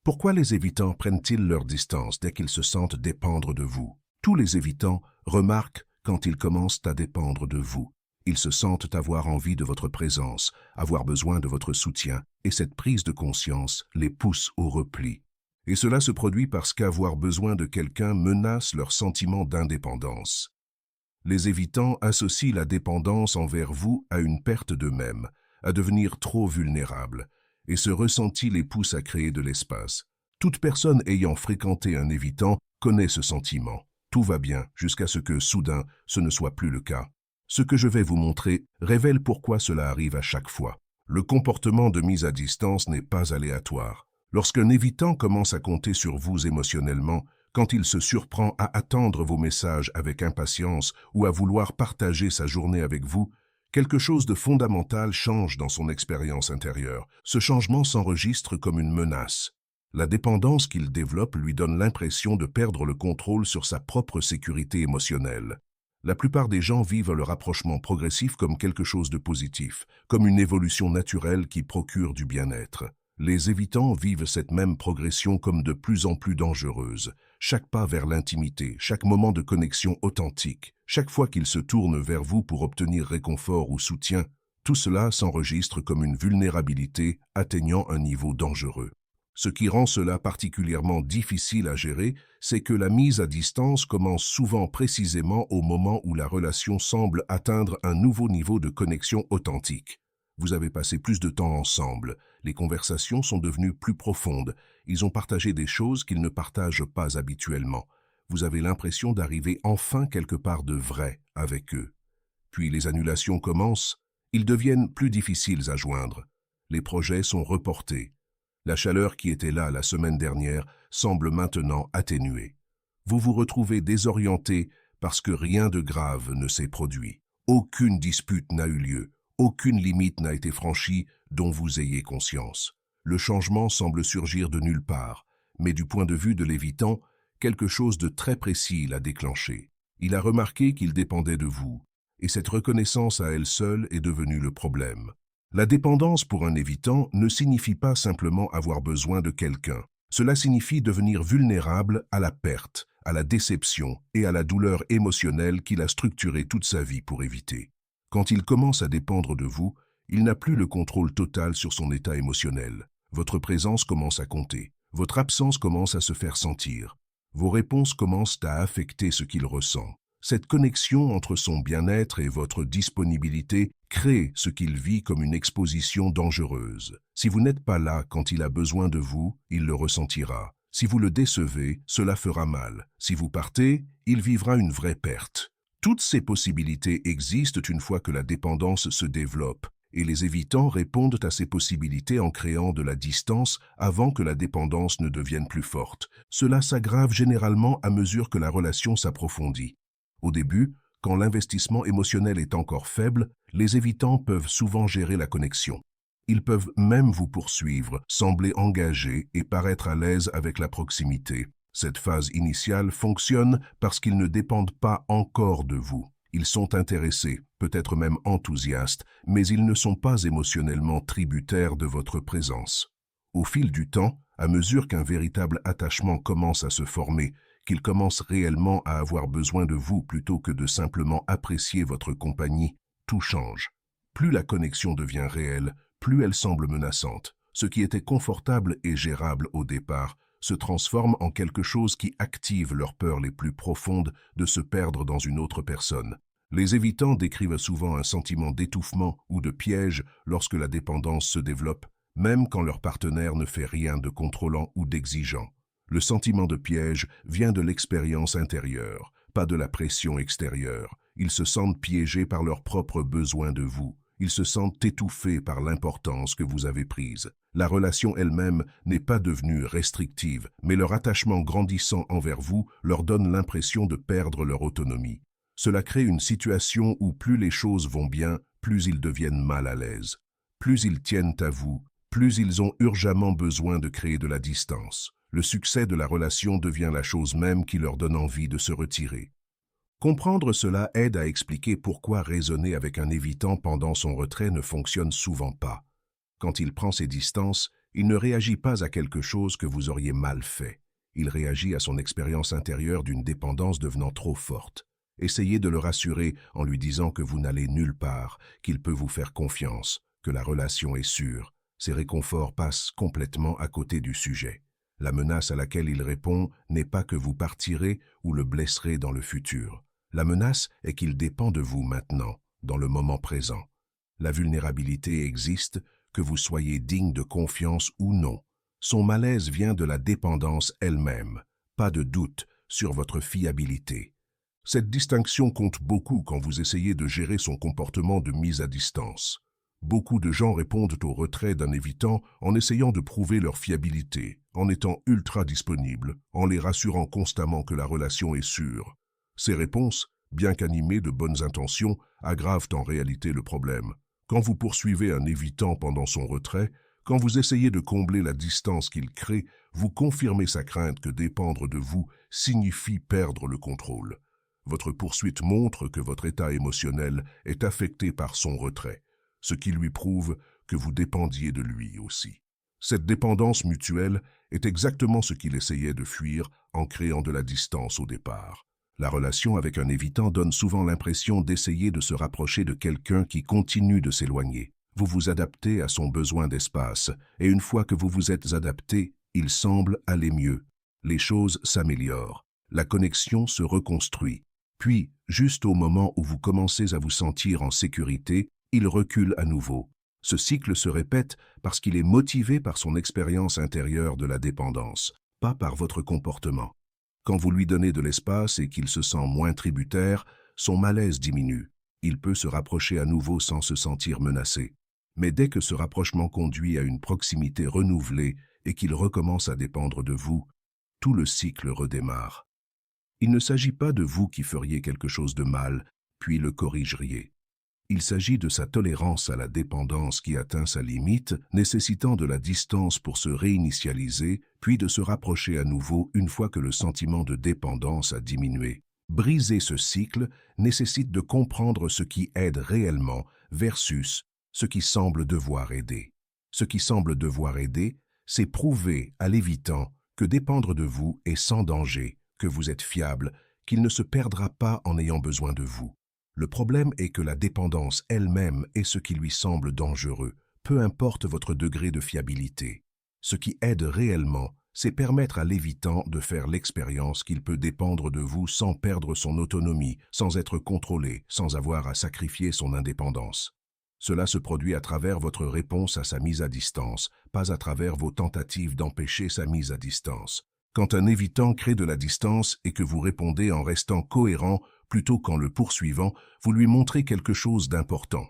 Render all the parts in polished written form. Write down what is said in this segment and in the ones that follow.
Pourquoi les évitants prennent-ils leur distance dès qu'ils se sentent dépendre de vous? Tous les évitants remarquent quand ils commencent à dépendre de vous. Ils se sentent avoir envie de votre présence, avoir besoin de votre soutien, et cette prise de conscience les pousse au repli. Et cela se produit parce qu'avoir besoin de quelqu'un menace leur sentiment d'indépendance. Les évitants associent la dépendance envers vous à une perte d'eux-mêmes, à devenir trop vulnérables, et ce ressenti les pousse à créer de l'espace. Toute personne ayant fréquenté un évitant connaît ce sentiment. Tout va bien jusqu'à ce que, soudain, ce ne soit plus le cas. Ce que je vais vous montrer révèle pourquoi cela arrive à chaque fois. Le comportement de mise à distance n'est pas aléatoire. Lorsqu'un évitant commence à compter sur vous émotionnellement, quand il se surprend à attendre vos messages avec impatience ou à vouloir partager sa journée avec vous, quelque chose de fondamental change dans son expérience intérieure. Ce changement s'enregistre comme une menace. La dépendance qu'il développe lui donne l'impression de perdre le contrôle sur sa propre sécurité émotionnelle. La plupart des gens vivent le rapprochement progressif comme quelque chose de positif, comme une évolution naturelle qui procure du bien-être. Les évitants vivent cette même progression comme de plus en plus dangereuse. Chaque pas vers l'intimité, chaque moment de connexion authentique, chaque fois qu'ils se tournent vers vous pour obtenir réconfort ou soutien, tout cela s'enregistre comme une vulnérabilité atteignant un niveau dangereux. Ce qui rend cela particulièrement difficile à gérer, c'est que la mise à distance commence souvent précisément au moment où la relation semble atteindre un nouveau niveau de connexion authentique. Vous avez passé plus de temps ensemble, les conversations sont devenues plus profondes, ils ont partagé des choses qu'ils ne partagent pas habituellement. Vous avez l'impression d'arriver enfin quelque part de vrai avec eux. Puis les annulations commencent, ils deviennent plus difficiles à joindre. Les projets sont reportés. La chaleur qui était là la semaine dernière semble maintenant atténuée. Vous vous retrouvez désorienté parce que rien de grave ne s'est produit. Aucune dispute n'a eu lieu. Aucune limite n'a été franchie dont vous ayez conscience. Le changement semble surgir de nulle part, mais du point de vue de l'évitant, quelque chose de très précis l'a déclenché. Il a remarqué qu'il dépendait de vous, et cette reconnaissance à elle seule est devenue le problème. La dépendance pour un évitant ne signifie pas simplement avoir besoin de quelqu'un. Cela signifie devenir vulnérable à la perte, à la déception et à la douleur émotionnelle qu'il a structurée toute sa vie pour éviter. Quand il commence à dépendre de vous, il n'a plus le contrôle total sur son état émotionnel. Votre présence commence à compter. Votre absence commence à se faire sentir. Vos réponses commencent à affecter ce qu'il ressent. Cette connexion entre son bien-être et votre disponibilité crée ce qu'il vit comme une exposition dangereuse. Si vous n'êtes pas là quand il a besoin de vous, il le ressentira. Si vous le décevez, cela fera mal. Si vous partez, il vivra une vraie perte. Toutes ces possibilités existent une fois que la dépendance se développe, et les évitants répondent à ces possibilités en créant de la distance avant que la dépendance ne devienne plus forte. Cela s'aggrave généralement à mesure que la relation s'approfondit. Au début, quand l'investissement émotionnel est encore faible, les évitants peuvent souvent gérer la connexion. Ils peuvent même vous poursuivre, sembler engagés et paraître à l'aise avec la proximité. Cette phase initiale fonctionne parce qu'ils ne dépendent pas encore de vous. Ils sont intéressés, peut-être même enthousiastes, mais ils ne sont pas émotionnellement tributaires de votre présence. Au fil du temps, à mesure qu'un véritable attachement commence à se former, qu'ils commencent réellement à avoir besoin de vous plutôt que de simplement apprécier votre compagnie, tout change. Plus la connexion devient réelle, plus elle semble menaçante. Ce qui était confortable et gérable au départ se transforme en quelque chose qui active leurs peurs les plus profondes de se perdre dans une autre personne. Les évitants décrivent souvent un sentiment d'étouffement ou de piège lorsque la dépendance se développe, même quand leur partenaire ne fait rien de contrôlant ou d'exigeant. Le sentiment de piège vient de l'expérience intérieure, pas de la pression extérieure. Ils se sentent piégés par leurs propres besoins de vous. Ils se sentent étouffés par l'importance que vous avez prise. La relation elle-même n'est pas devenue restrictive, mais leur attachement grandissant envers vous leur donne l'impression de perdre leur autonomie. Cela crée une situation où plus les choses vont bien, plus ils deviennent mal à l'aise. Plus ils tiennent à vous, plus ils ont urgemment besoin de créer de la distance. Le succès de la relation devient la chose même qui leur donne envie de se retirer. Comprendre cela aide à expliquer pourquoi raisonner avec un évitant pendant son retrait ne fonctionne souvent pas. Quand il prend ses distances, Il ne réagit pas à quelque chose que vous auriez mal fait. Il réagit à son expérience intérieure d'une dépendance devenant trop forte. Essayez de le rassurer en lui disant que vous n'allez nulle part, qu'il peut vous faire confiance, que la relation est sûre. Ces réconforts passent complètement à côté du sujet. La menace à laquelle il répond n'est pas que vous partirez ou le blesserez dans le futur. La menace est qu'il dépend de vous maintenant, dans le moment présent. La vulnérabilité existe, que vous soyez digne de confiance ou non. Son malaise vient de la dépendance elle-même, pas de doute sur votre fiabilité. Cette distinction compte beaucoup quand vous essayez de gérer son comportement de mise à distance. Beaucoup de gens répondent au retrait d'un évitant en essayant de prouver leur fiabilité, en étant ultra disponibles, en les rassurant constamment que la relation est sûre. Ces réponses, bien qu'animées de bonnes intentions, aggravent en réalité le problème. Quand vous poursuivez un évitant pendant son retrait, quand vous essayez de combler la distance qu'il crée, vous confirmez sa crainte que dépendre de vous signifie perdre le contrôle. Votre poursuite montre que votre état émotionnel est affecté par son retrait, ce qui lui prouve que vous dépendiez de lui aussi. Cette dépendance mutuelle est exactement ce qu'il essayait de fuir en créant de la distance au départ. La relation avec un évitant donne souvent l'impression d'essayer de se rapprocher de quelqu'un qui continue de s'éloigner. Vous vous adaptez à son besoin d'espace, et une fois que vous vous êtes adapté, il semble aller mieux. Les choses s'améliorent, la connexion se reconstruit. Puis, juste au moment où vous commencez à vous sentir en sécurité, il recule à nouveau. Ce cycle se répète parce qu'il est motivé par son expérience intérieure de la dépendance, pas par votre comportement. Quand vous lui donnez de l'espace et qu'il se sent moins tributaire, son malaise diminue. Il peut se rapprocher à nouveau sans se sentir menacé. Mais dès que ce rapprochement conduit à une proximité renouvelée et qu'il recommence à dépendre de vous, tout le cycle redémarre. Il ne s'agit pas de vous qui feriez quelque chose de mal, puis le corrigeriez. Il s'agit de sa tolérance à la dépendance qui atteint sa limite, nécessitant de la distance pour se réinitialiser, puis de se rapprocher à nouveau une fois que le sentiment de dépendance a diminué. Briser ce cycle nécessite de comprendre ce qui aide réellement versus ce qui semble devoir aider. Ce qui semble devoir aider, c'est prouver à l'évitant que dépendre de vous est sans danger, que vous êtes fiable, qu'il ne se perdra pas en ayant besoin de vous. Le problème est que la dépendance elle-même est ce qui lui semble dangereux, peu importe votre degré de fiabilité. Ce qui aide réellement, c'est permettre à l'évitant de faire l'expérience qu'il peut dépendre de vous sans perdre son autonomie, sans être contrôlé, sans avoir à sacrifier son indépendance. Cela se produit à travers votre réponse à sa mise à distance, pas à travers vos tentatives d'empêcher sa mise à distance. Quand un évitant crée de la distance et que vous répondez en restant cohérent plutôt qu'en le poursuivant, vous lui montrez quelque chose d'important.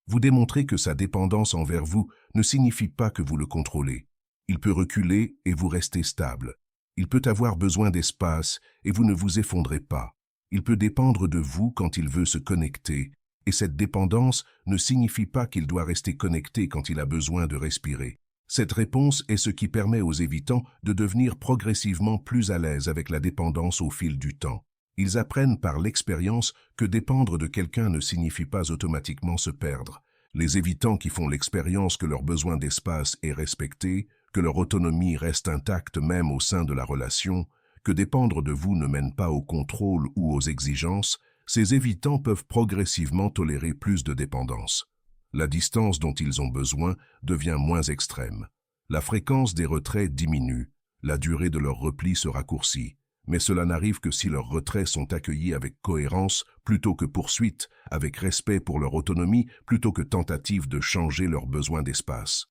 Vous démontrez que sa dépendance envers vous ne signifie pas que vous le contrôlez. Il peut reculer et vous restez stable. Il peut avoir besoin d'espace et vous ne vous effondrez pas. Il peut dépendre de vous quand il veut se connecter, et cette dépendance ne signifie pas qu'il doit rester connecté quand il a besoin de respirer. Cette réponse est ce qui permet aux évitants de devenir progressivement plus à l'aise avec la dépendance au fil du temps. Ils apprennent par l'expérience que dépendre de quelqu'un ne signifie pas automatiquement se perdre. Les évitants qui font l'expérience que leur besoin d'espace est respecté, que leur autonomie reste intacte même au sein de la relation, que dépendre de vous ne mène pas au contrôle ou aux exigences, ces évitants peuvent progressivement tolérer plus de dépendance. La distance dont ils ont besoin devient moins extrême. La fréquence des retraits diminue, la durée de leur repli se raccourcit, mais cela n'arrive que si leurs retraits sont accueillis avec cohérence plutôt que poursuite, avec respect pour leur autonomie plutôt que tentative de changer leurs besoins d'espace.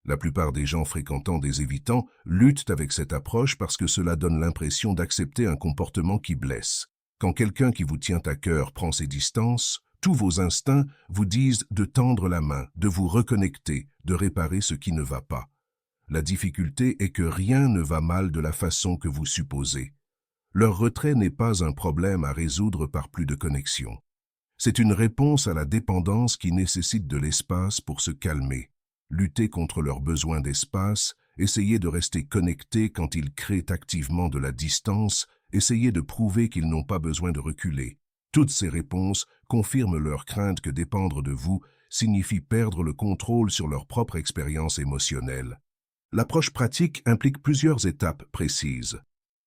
La plupart des gens fréquentant des évitants luttent avec cette approche parce que cela donne l'impression d'accepter un comportement qui blesse. Quand quelqu'un qui vous tient à cœur prend ses distances, tous vos instincts vous disent de tendre la main, de vous reconnecter, de réparer ce qui ne va pas. La difficulté est que rien ne va mal de la façon que vous supposez. Leur retrait n'est pas un problème à résoudre par plus de connexion. C'est une réponse à la dépendance qui nécessite de l'espace pour se calmer. Lutter contre leurs besoins d'espace, essayer de rester connectés quand ils créent activement de la distance, essayer de prouver qu'ils n'ont pas besoin de reculer. Toutes ces réponses confirment leur crainte que dépendre de vous signifie perdre le contrôle sur leur propre expérience émotionnelle. L'approche pratique implique plusieurs étapes précises.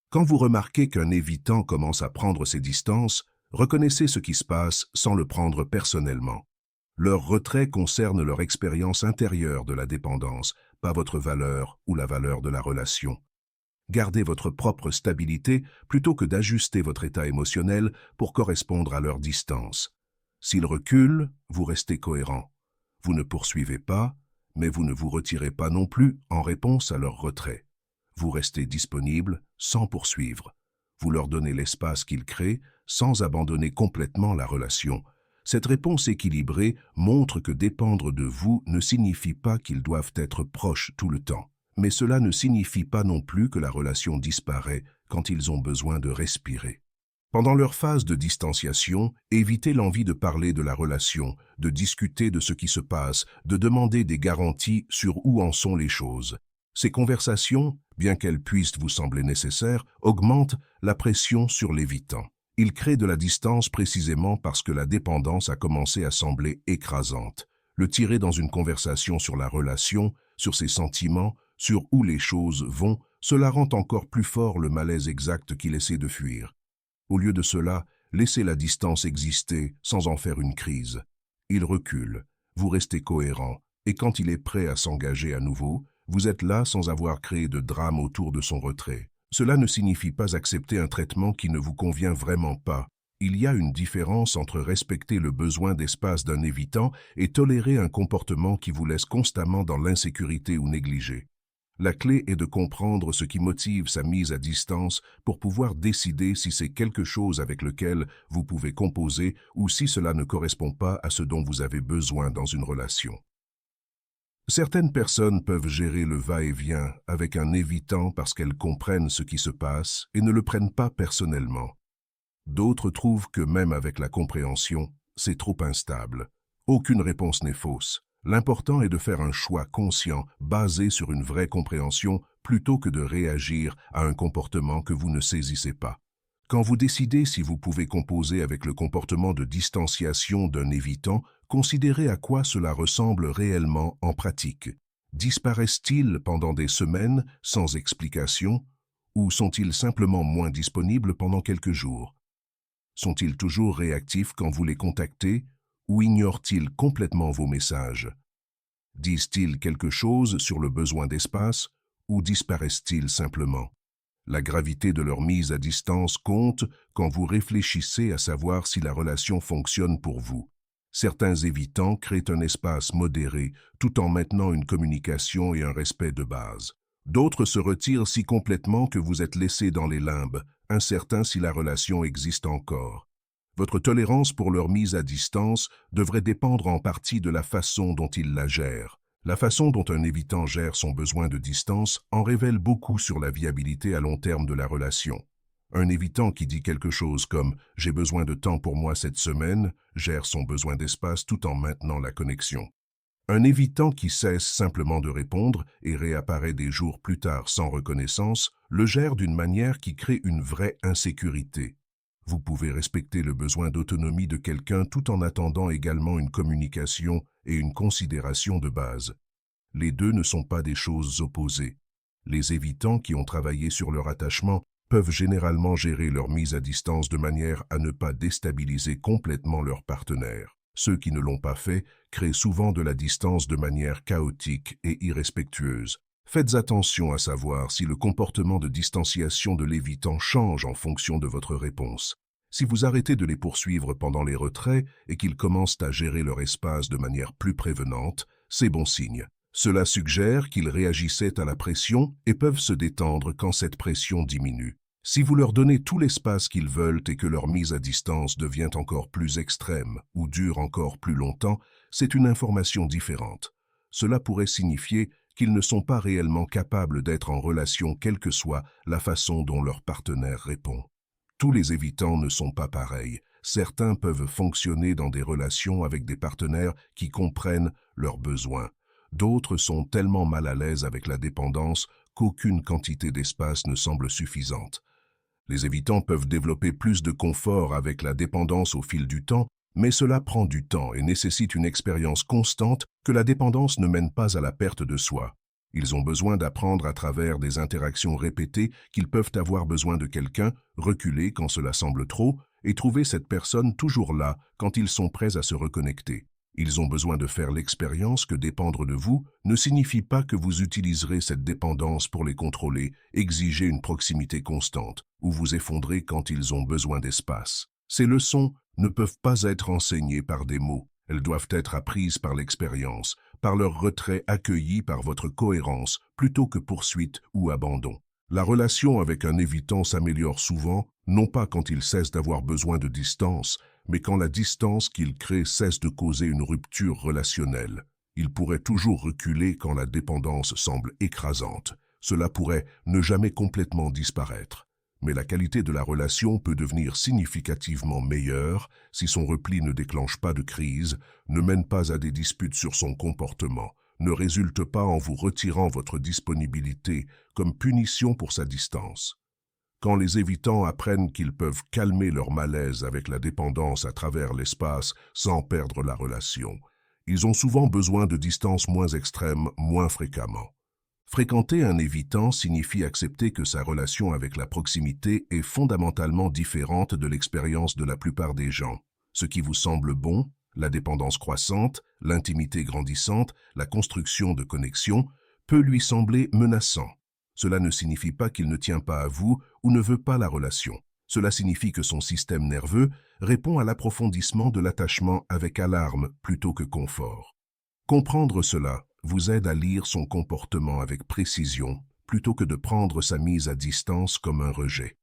Quand vous remarquez qu'un évitant commence à prendre ses distances, reconnaissez ce qui se passe sans le prendre personnellement. Leur retrait concerne leur expérience intérieure de la dépendance, pas votre valeur ou la valeur de la relation. Gardez votre propre stabilité plutôt que d'ajuster votre état émotionnel pour correspondre à leur distance. S'ils reculent, vous restez cohérent. Vous ne poursuivez pas, mais vous ne vous retirez pas non plus en réponse à leur retrait. Vous restez disponible sans poursuivre. Vous leur donnez l'espace qu'ils créent sans abandonner complètement la relation. Cette réponse équilibrée montre que dépendre de vous ne signifie pas qu'ils doivent être proches tout le temps. Mais cela ne signifie pas non plus que la relation disparaît quand ils ont besoin de respirer. Pendant leur phase de distanciation, évitez l'envie de parler de la relation, de discuter de ce qui se passe, de demander des garanties sur où en sont les choses. Ces conversations, bien qu'elles puissent vous sembler nécessaires, augmentent la pression sur l'évitant. Ils créent de la distance précisément parce que la dépendance a commencé à sembler écrasante. Le tirer dans une conversation sur la relation, sur ses sentiments, sur où les choses vont, cela rend encore plus fort le malaise exact qu'il essaie de fuir. Au lieu de cela, laissez la distance exister sans en faire une crise. Il recule, vous restez cohérent, et quand il est prêt à s'engager à nouveau, vous êtes là sans avoir créé de drame autour de son retrait. Cela ne signifie pas accepter un traitement qui ne vous convient vraiment pas. Il y a une différence entre respecter le besoin d'espace d'un évitant et tolérer un comportement qui vous laisse constamment dans l'insécurité ou négligé. La clé est de comprendre ce qui motive sa mise à distance pour pouvoir décider si c'est quelque chose avec lequel vous pouvez composer ou si cela ne correspond pas à ce dont vous avez besoin dans une relation. Certaines personnes peuvent gérer le va-et-vient avec un évitant parce qu'elles comprennent ce qui se passe et ne le prennent pas personnellement. D'autres trouvent que même avec la compréhension, c'est trop instable. Aucune réponse n'est fausse. L'important est de faire un choix conscient, basé sur une vraie compréhension, plutôt que de réagir à un comportement que vous ne saisissez pas. Quand vous décidez si vous pouvez composer avec le comportement de distanciation d'un évitant, considérez à quoi cela ressemble réellement en pratique. Disparaissent-ils pendant des semaines sans explication, ou sont-ils simplement moins disponibles pendant quelques jours? Sont-ils toujours réactifs quand vous les contactez, ou ignorent-ils complètement vos messages? Disent-ils quelque chose sur le besoin d'espace ou disparaissent-ils simplement? La gravité de leur mise à distance compte quand vous réfléchissez à savoir si la relation fonctionne pour vous. Certains évitants créent un espace modéré tout en maintenant une communication et un respect de base. D'autres se retirent si complètement que vous êtes laissé dans les limbes, incertain si la relation existe encore. Votre tolérance pour leur mise à distance devrait dépendre en partie de la façon dont ils la gèrent. La façon dont un évitant gère son besoin de distance en révèle beaucoup sur la viabilité à long terme de la relation. Un évitant qui dit quelque chose comme « j'ai besoin de temps pour moi cette semaine » gère son besoin d'espace tout en maintenant la connexion. Un évitant qui cesse simplement de répondre et réapparaît des jours plus tard sans reconnaissance le gère d'une manière qui crée une vraie insécurité. Vous pouvez respecter le besoin d'autonomie de quelqu'un tout en attendant également une communication et une considération de base. Les deux ne sont pas des choses opposées. Les évitants qui ont travaillé sur leur attachement peuvent généralement gérer leur mise à distance de manière à ne pas déstabiliser complètement leur partenaire. Ceux qui ne l'ont pas fait créent souvent de la distance de manière chaotique et irrespectueuse. Faites attention à savoir si le comportement de distanciation de l'évitant change en fonction de votre réponse. Si vous arrêtez de les poursuivre pendant les retraits et qu'ils commencent à gérer leur espace de manière plus prévenante, c'est bon signe. Cela suggère qu'ils réagissaient à la pression et peuvent se détendre quand cette pression diminue. Si vous leur donnez tout l'espace qu'ils veulent et que leur mise à distance devient encore plus extrême ou dure encore plus longtemps, c'est une information différente. Cela pourrait signifier qu'ils ne sont pas réellement capables d'être en relation quelle que soit la façon dont leur partenaire répond. Tous les évitants ne sont pas pareils. Certains peuvent fonctionner dans des relations avec des partenaires qui comprennent leurs besoins. D'autres sont tellement mal à l'aise avec la dépendance qu'aucune quantité d'espace ne semble suffisante. Les évitants peuvent développer plus de confort avec la dépendance au fil du temps, mais cela prend du temps et nécessite une expérience constante que la dépendance ne mène pas à la perte de soi. Ils ont besoin d'apprendre à travers des interactions répétées qu'ils peuvent avoir besoin de quelqu'un, reculer quand cela semble trop, et trouver cette personne toujours là quand ils sont prêts à se reconnecter. Ils ont besoin de faire l'expérience que dépendre de vous ne signifie pas que vous utiliserez cette dépendance pour les contrôler, exiger une proximité constante, ou vous effondrer quand ils ont besoin d'espace. Ces leçons ne peuvent pas être enseignées par des mots. Elles doivent être apprises par l'expérience, par leur retrait accueilli par votre cohérence, plutôt que poursuite ou abandon. La relation avec un évitant s'améliore souvent, non pas quand il cesse d'avoir besoin de distance, mais quand la distance qu'il crée cesse de causer une rupture relationnelle. Il pourrait toujours reculer quand la dépendance semble écrasante. Cela pourrait ne jamais complètement disparaître. Mais la qualité de la relation peut devenir significativement meilleure si son repli ne déclenche pas de crise, ne mène pas à des disputes sur son comportement, ne résulte pas en vous retirant votre disponibilité comme punition pour sa distance. Quand les évitants apprennent qu'ils peuvent calmer leur malaise avec la dépendance à travers l'espace sans perdre la relation, ils ont souvent besoin de distances moins extrêmes, moins fréquemment. Fréquenter un évitant signifie accepter que sa relation avec la proximité est fondamentalement différente de l'expérience de la plupart des gens. Ce qui vous semble bon, la dépendance croissante, l'intimité grandissante, la construction de connexions, peut lui sembler menaçant. Cela ne signifie pas qu'il ne tient pas à vous ou ne veut pas la relation. Cela signifie que son système nerveux répond à l'approfondissement de l'attachement avec alarme plutôt que confort. Comprendre cela vous aide à lire son comportement avec précision plutôt que de prendre sa mise à distance comme un rejet.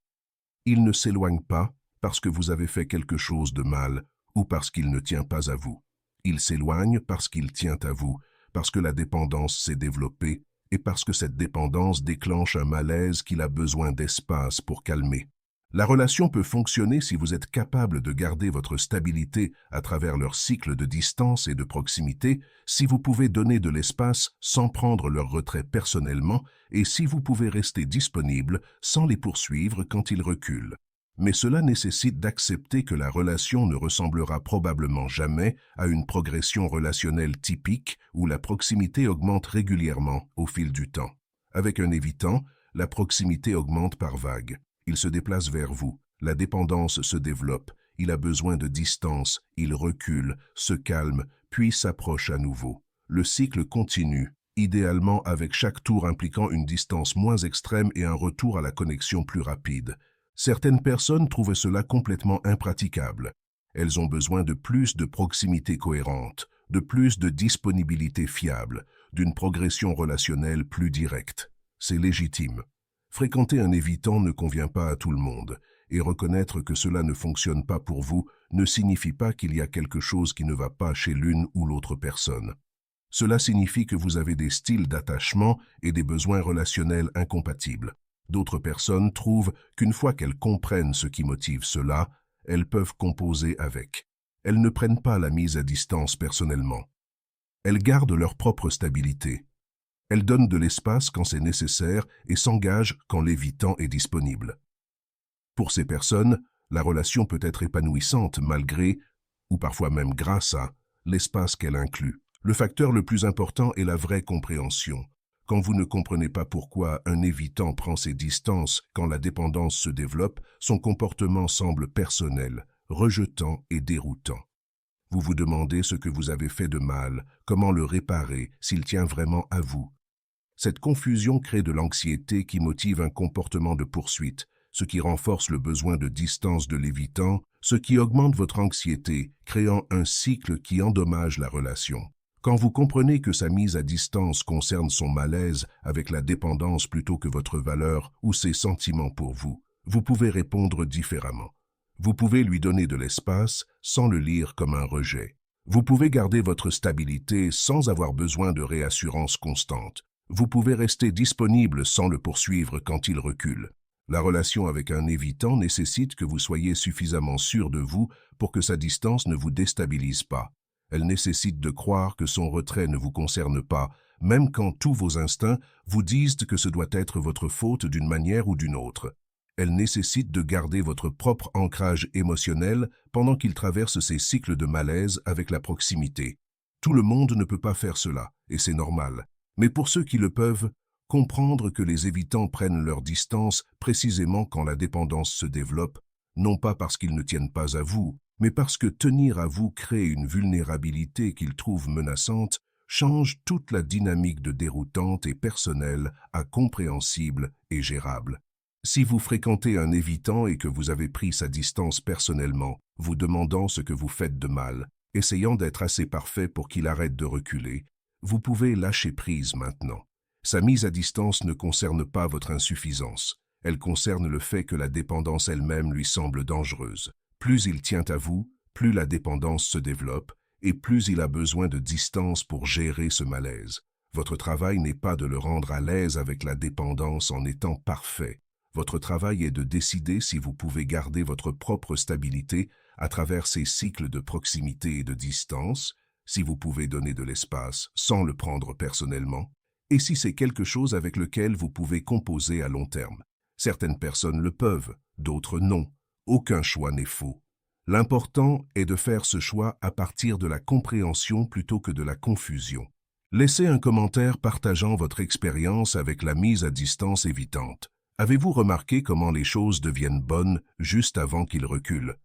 Il ne s'éloigne pas parce que vous avez fait quelque chose de mal ou parce qu'il ne tient pas à vous. Il s'éloigne parce qu'il tient à vous, parce que la dépendance s'est développée et parce que cette dépendance déclenche un malaise qu'il a besoin d'espace pour calmer. La relation peut fonctionner si vous êtes capable de garder votre stabilité à travers leur cycle de distance et de proximité, si vous pouvez donner de l'espace sans prendre leur retrait personnellement et si vous pouvez rester disponible sans les poursuivre quand ils reculent. Mais cela nécessite d'accepter que la relation ne ressemblera probablement jamais à une progression relationnelle typique où la proximité augmente régulièrement au fil du temps. Avec un évitant, la proximité augmente par vagues. Il se déplace vers vous, la dépendance se développe, il a besoin de distance, il recule, se calme, puis s'approche à nouveau. Le cycle continue, idéalement avec chaque tour impliquant une distance moins extrême et un retour à la connexion plus rapide. Certaines personnes trouvent cela complètement impraticable. Elles ont besoin de plus de proximité cohérente, de plus de disponibilité fiable, d'une progression relationnelle plus directe. C'est légitime. Fréquenter un évitant ne convient pas à tout le monde, et reconnaître que cela ne fonctionne pas pour vous ne signifie pas qu'il y a quelque chose qui ne va pas chez l'une ou l'autre personne. Cela signifie que vous avez des styles d'attachement et des besoins relationnels incompatibles. D'autres personnes trouvent qu'une fois qu'elles comprennent ce qui motive cela, elles peuvent composer avec. Elles ne prennent pas la mise à distance personnellement. Elles gardent leur propre stabilité. Elles donnent de l'espace quand c'est nécessaire et s'engagent quand l'évitant est disponible. Pour ces personnes, la relation peut être épanouissante malgré, ou parfois même grâce à, l'espace qu'elle inclut. Le facteur le plus important est la vraie compréhension. Quand vous ne comprenez pas pourquoi un évitant prend ses distances quand la dépendance se développe, son comportement semble personnel, rejetant et déroutant. Vous vous demandez ce que vous avez fait de mal, comment le réparer, s'il tient vraiment à vous. Cette confusion crée de l'anxiété qui motive un comportement de poursuite, ce qui renforce le besoin de distance de l'évitant, ce qui augmente votre anxiété, créant un cycle qui endommage la relation. Quand vous comprenez que sa mise à distance concerne son malaise avec la dépendance plutôt que votre valeur ou ses sentiments pour vous, vous pouvez répondre différemment. Vous pouvez lui donner de l'espace sans le lire comme un rejet. Vous pouvez garder votre stabilité sans avoir besoin de réassurance constante. Vous pouvez rester disponible sans le poursuivre quand il recule. La relation avec un évitant nécessite que vous soyez suffisamment sûr de vous pour que sa distance ne vous déstabilise pas. Elle nécessite de croire que son retrait ne vous concerne pas, même quand tous vos instincts vous disent que ce doit être votre faute d'une manière ou d'une autre. Elle nécessite de garder votre propre ancrage émotionnel pendant qu'il traverse ces cycles de malaise avec la proximité. Tout le monde ne peut pas faire cela, et c'est normal. Mais pour ceux qui le peuvent, comprendre que les évitants prennent leur distance précisément quand la dépendance se développe, non pas parce qu'ils ne tiennent pas à vous, mais parce que tenir à vous crée une vulnérabilité qu'ils trouvent menaçante, change toute la dynamique de déroutante et personnelle à compréhensible et gérable. Si vous fréquentez un évitant et que vous avez pris sa distance personnellement, vous demandant ce que vous faites de mal, essayant d'être assez parfait pour qu'il arrête de reculer, vous pouvez lâcher prise maintenant. Sa mise à distance ne concerne pas votre insuffisance. Elle concerne le fait que la dépendance elle-même lui semble dangereuse. Plus il tient à vous, plus la dépendance se développe, et plus il a besoin de distance pour gérer ce malaise. Votre travail n'est pas de le rendre à l'aise avec la dépendance en étant parfait. Votre travail est de décider si vous pouvez garder votre propre stabilité à travers ces cycles de proximité et de distance, si vous pouvez donner de l'espace sans le prendre personnellement, et si c'est quelque chose avec lequel vous pouvez composer à long terme. Certaines personnes le peuvent, d'autres non. Aucun choix n'est faux. L'important est de faire ce choix à partir de la compréhension plutôt que de la confusion. Laissez un commentaire partageant votre expérience avec la mise à distance évitante. Avez-vous remarqué comment les choses deviennent bonnes juste avant qu'ils reculent?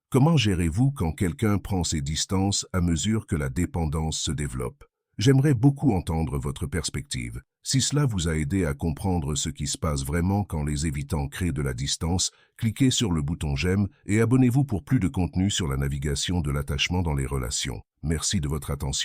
Comment gérez-vous quand quelqu'un prend ses distances à mesure que la dépendance se développe? J'aimerais beaucoup entendre votre perspective. Si cela vous a aidé à comprendre ce qui se passe vraiment quand les évitants créent de la distance, cliquez sur le bouton j'aime et abonnez-vous pour plus de contenu sur la navigation de l'attachement dans les relations. Merci de votre attention.